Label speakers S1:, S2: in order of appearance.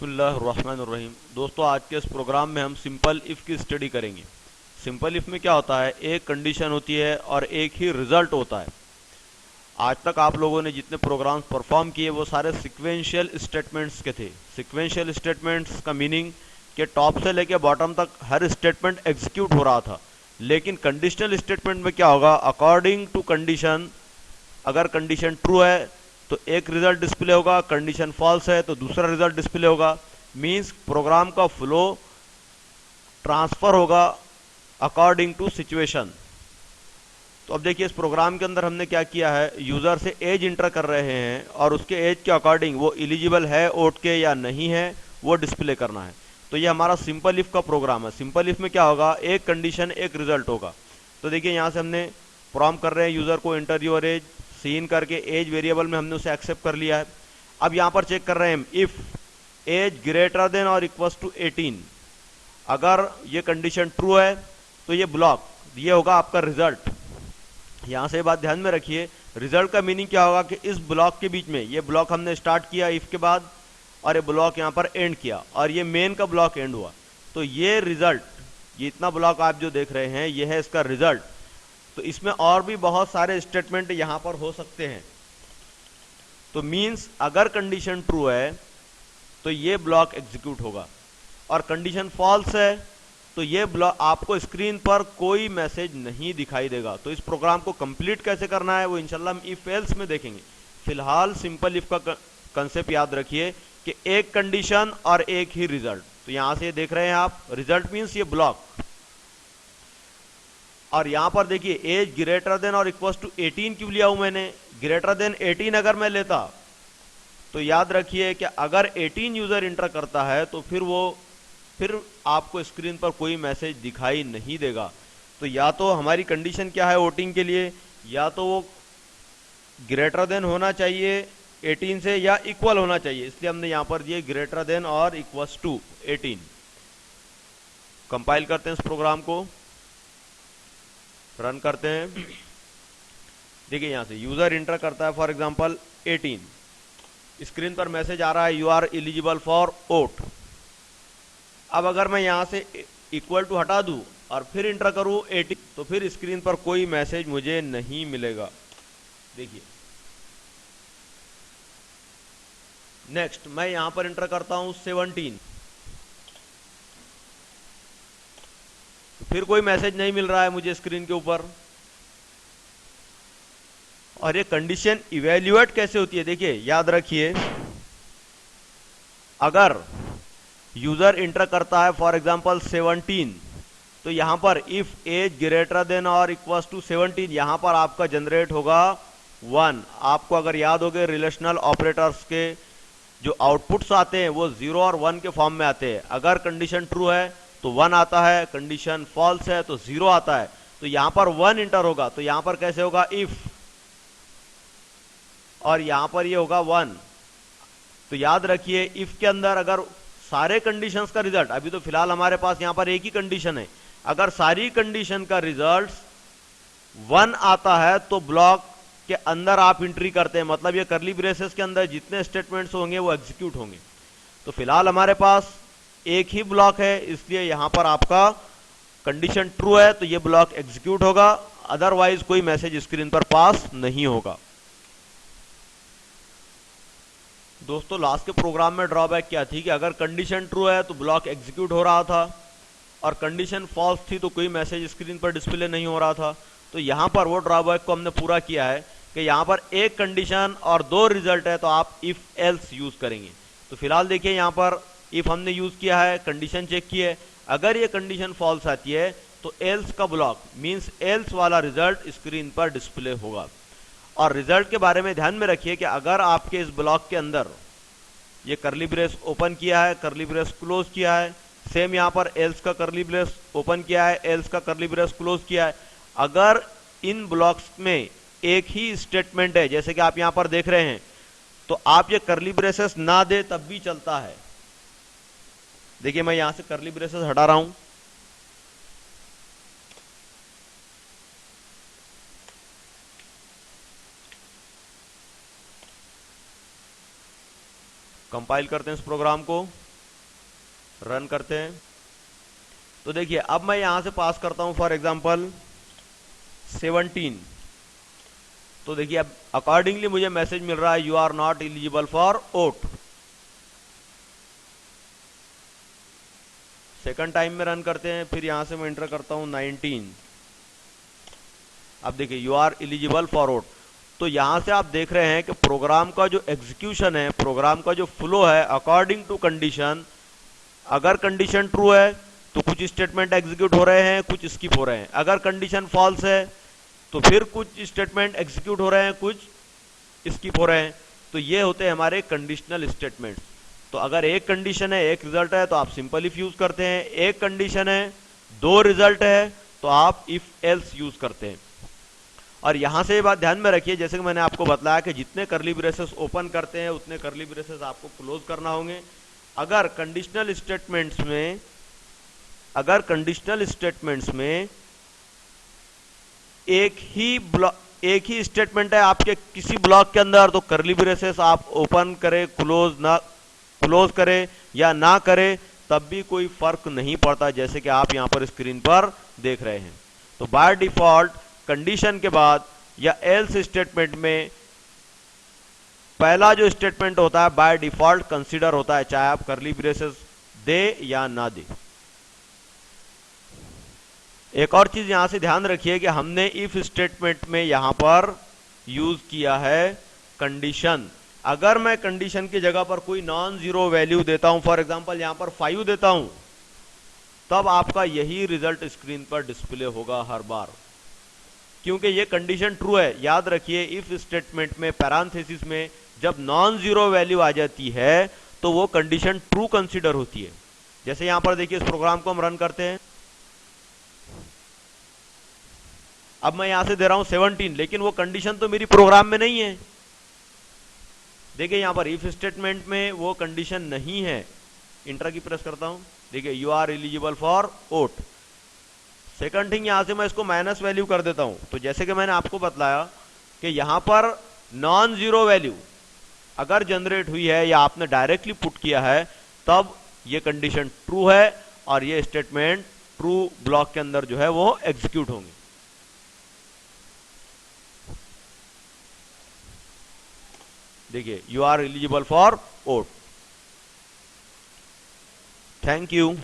S1: बिस्मिल्लाहिर्रहमानिर्रहीम। दोस्तों, आज के इस प्रोग्राम में हम सिंपल इफ़ की स्टडी करेंगे। सिंपल इफ़ में क्या होता है, एक कंडीशन होती है और एक ही रिजल्ट होता है। आज तक आप लोगों ने जितने प्रोग्राम्स परफॉर्म किए वो सारे सिक्वेंशियल स्टेटमेंट्स के थे। सिक्वेंशियल स्टेटमेंट्स का मीनिंग कि टॉप से लेके बॉटम तक हर स्टेटमेंट एग्जीक्यूट हो रहा था। लेकिन कंडीशनल स्टेटमेंट में क्या होगा, अकॉर्डिंग टू कंडीशन, अगर कंडीशन ट्रू है तो एक रिजल्ट डिस्प्ले होगा, कंडीशन फॉल्स है तो दूसरा रिजल्ट डिस्प्ले होगा। मींस प्रोग्राम का फ्लो ट्रांसफर होगा अकॉर्डिंग टू सिचुएशन। तो अब देखिए, इस प्रोग्राम के अंदर हमने क्या किया है, यूजर से एज इंटर कर रहे हैं और उसके एज के अकॉर्डिंग वो एलिजिबल है वोट के या नहीं है वो डिस्प्ले करना है। तो ये हमारा सिंपल इफ का प्रोग्राम है। सिंपल इफ में क्या होगा, एक कंडीशन एक रिजल्ट होगा। तो देखिए, यहाँ से हमने प्रॉम्प्ट कर रहे हैं यूजर को एंटर योर एज, सीन करके एज वेरिएबल में हमने उसे एक्सेप्ट कर लिया है। अब यहां पर चेक कर रहे हैं इफ एज ग्रेटर देन और इक्वल्स टू 18। अगर ये कंडीशन ट्रू है तो ये ब्लॉक, ये होगा आपका रिजल्ट। यहां से बात ध्यान में रखिए, रिजल्ट का मीनिंग क्या होगा कि इस ब्लॉक के बीच में, ये ब्लॉक हमने स्टार्ट किया इफ के बाद और ये ब्लॉक यहां पर एंड किया और ये मेन का ब्लॉक एंड हुआ, तो ये रिजल्ट, ये इतना ब्लॉक आप जो देख रहे हैं ये है इसका रिजल्ट। तो इसमें और भी बहुत सारे स्टेटमेंट यहां पर हो सकते हैं। तो मींस अगर कंडीशन ट्रू है तो ये ब्लॉक एग्जीक्यूट होगा और कंडीशन फॉल्स है तो ये ब्लॉक, आपको स्क्रीन पर कोई मैसेज नहीं दिखाई देगा। तो इस प्रोग्राम को कंप्लीट कैसे करना है वो इंशाल्लाह हम इफ एल्स में देखेंगे। फिलहाल सिंपल इफ का कंसेप्ट याद रखिए कि एक कंडीशन और एक ही रिजल्ट। तो यहां से देख रहे हैं आप, रिजल्ट मींस ये ब्लॉक, और यहां पर देखिए एज ग्रेटर देन और इक्वल्स टू 18 क्यों लिया हूं मैंने। ग्रेटर देन 18 अगर मैं लेता तो याद रखिए कि अगर 18 यूजर इंटर करता है तो फिर आपको स्क्रीन पर कोई मैसेज दिखाई नहीं देगा। तो या तो हमारी कंडीशन क्या है वोटिंग के लिए, या तो वो ग्रेटर देन होना चाहिए 18 से या इक्वल होना चाहिए, इसलिए हमने यहां पर दिए ग्रेटर देन और इक्वल्स टू 18। कंपाइल करते हैं इस प्रोग्राम को, रन करते हैं। देखिए, यहां से यूजर इंटर करता है फॉर एग्जांपल 18, स्क्रीन पर मैसेज आ रहा है you are eligible for vote. अब अगर मैं यहां से इक्वल टू हटा दूं और फिर इंटर करूं 18 तो फिर स्क्रीन पर कोई मैसेज मुझे नहीं मिलेगा। देखिए, नेक्स्ट मैं यहां पर इंटर करता हूं 17, फिर कोई मैसेज नहीं मिल रहा है मुझे स्क्रीन के ऊपर। और ये कंडीशन इवेल्युएट कैसे होती है, देखिए याद रखिए, अगर यूजर इंटर करता है फॉर एग्जांपल 17, तो यहां पर इफ एज ग्रेटर देन और इक्वल्स टू 17, यहां पर आपका जनरेट होगा 1। आपको अगर याद हो गए, रिलेशनल ऑपरेटर्स के जो आउटपुट्स आते हैं वो 0 और 1 के फॉर्म में आते हैं। अगर कंडीशन ट्रू है तो 1 आता है, कंडीशन फॉल्स है तो 0 आता है। तो यहां पर 1 इंटर होगा, तो यहां पर कैसे होगा इफ, और यहां पर ये होगा 1। तो याद रखिए, इफ के अंदर अगर सारे कंडीशंस का रिजल्ट, अभी तो फिलहाल हमारे पास यहां पर एक ही कंडीशन है, अगर सारी कंडीशन का रिजल्ट 1 आता है तो ब्लॉक के अंदर आप एंट्री करते हैं, मतलब ये करली ब्रेसेस के अंदर जितने स्टेटमेंट्स होंगे वो एग्जीक्यूट होंगे। तो फिलहाल हमारे पास एक ही ब्लॉक है, इसलिए यहां पर आपका कंडीशन ट्रू है तो ये ब्लॉक एग्जीक्यूट होगा, अदरवाइज कोई मैसेज स्क्रीन पर पास नहीं होगा। दोस्तों, लास्ट के प्रोग्राम में ड्रॉबैक क्या थी कि अगर कंडीशन ट्रू है तो ब्लॉक एग्जीक्यूट हो रहा था और कंडीशन फॉल्स थी तो कोई मैसेज स्क्रीन पर डिस्प्ले नहीं हो रहा था। तो यहां पर वो ड्रॉबैक को हमने पूरा किया है कि यहां पर एक कंडीशन और 2 रिजल्ट है तो आप इफ एल्स यूज करेंगे। तो फिलहाल देखिए, यहां पर इफ हमने यूज किया है, कंडीशन चेक की है, अगर ये कंडीशन फॉल्स आती है तो एल्स का ब्लॉक मींस एल्स वाला रिजल्ट स्क्रीन पर डिस्प्ले होगा। और रिजल्ट के बारे में ध्यान में रखिए कि अगर आपके इस ब्लॉक के अंदर ये करली ब्रेस ओपन किया है, करली ब्रेस क्लोज किया है, सेम यहां पर एल्स का करली ब्रेस ओपन किया है, एल्स का करली ब्रेस क्लोज किया है, अगर इन ब्लॉक्स में एक ही स्टेटमेंट है जैसे कि आप यहां पर देख रहे हैं, तो आप ये करली ब्रेसेस ना दे तब भी चलता है। देखिए, मैं यहां से करली ब्रेसेस हटा रहा हूं, कंपाइल करते हैं इस प्रोग्राम को, रन करते हैं। तो देखिए अब मैं यहां से पास करता हूं फॉर एग्जांपल 17। तो देखिए अब अकॉर्डिंगली मुझे मैसेज मिल रहा है you are not eligible for vote. Second time में रन करते हैं, फिर यहां से मैं एंटर करता हूं 19। अब देखिए यू आर एलिजिबल फॉर ओट। तो यहां से आप देख रहे हैं कि प्रोग्राम का जो एग्जीक्यूशन है, प्रोग्राम का जो फ्लो है अकॉर्डिंग टू कंडीशन, अगर कंडीशन ट्रू है तो कुछ स्टेटमेंट एग्जीक्यूट हो रहे हैं, कुछ स्किप हो रहे हैं। अगर कंडीशन फॉल्स है तो फिर कुछ स्टेटमेंट एग्जीक्यूट हो रहे हैं, कुछ स्किप हो रहे हैं। तो ये होते हैं हमारे कंडीशनल स्टेटमेंट्स। तो अगर एक कंडीशन है एक रिजल्ट है तो आप सिंपल इफ यूज करते हैं, एक कंडीशन है दो रिजल्ट है तो आप इफ एल्स यूज करते हैं। और यहां से ये बात ध्यान में रखिए, जैसे कि मैंने आपको बताया कि जितने करली ब्रेसेस ओपन करते हैं उतने करली ब्रेसेस आपको क्लोज करना होंगे। अगर कंडीशनल स्टेटमेंट्स में एक ही स्टेटमेंट है आपके किसी ब्लॉक के अंदर, तो करली ब्रेसेस आप ओपन करें, क्लोज करें या ना करें तब भी कोई फर्क नहीं पड़ता, जैसे कि आप यहां पर स्क्रीन पर देख रहे हैं। तो बाय डिफॉल्ट कंडीशन के बाद या एल्स स्टेटमेंट में पहला जो स्टेटमेंट होता है बाय डिफॉल्ट कंसीडर होता है, चाहे आप करली ब्रेसेस दे या ना दे। एक और चीज यहां से ध्यान रखिए कि हमने इफ स्टेटमेंट में यहां पर यूज किया है कंडीशन। अगर मैं कंडीशन की जगह पर कोई नॉन जीरो वैल्यू देता हूं, फॉर एग्जांपल यहां पर 5 देता हूं, तब आपका यही रिजल्ट स्क्रीन पर डिस्प्ले होगा हर बार, क्योंकि ये कंडीशन ट्रू है। याद रखिए इफ स्टेटमेंट में पैरेंथेसिस में जब नॉन जीरो वैल्यू आ जाती है तो वो कंडीशन ट्रू कंसीडर होती है। जैसे यहां पर देखिए इस प्रोग्राम को हम रन करते हैं, अब मैं यहां से दे रहा हूं 17, लेकिन वो कंडीशन तो मेरी प्रोग्राम में नहीं है। देखिए यहां पर इफ स्टेटमेंट में वो कंडीशन नहीं है। इंटर की प्रेस करता हूं, देखिए you are eligible for vote. Second thing यहां से मैं इसको माइनस वैल्यू कर देता हूं। तो जैसे कि मैंने आपको बतलाया कि यहां पर नॉन जीरो वैल्यू अगर जनरेट हुई है या आपने डायरेक्टली पुट किया है तब ये कंडीशन ट्रू है और ये स्टेटमेंट ट्रू ब्लॉक के अंदर जो है वो एग्जीक्यूट होंगे। देखिए you are eligible for vote. Thank you.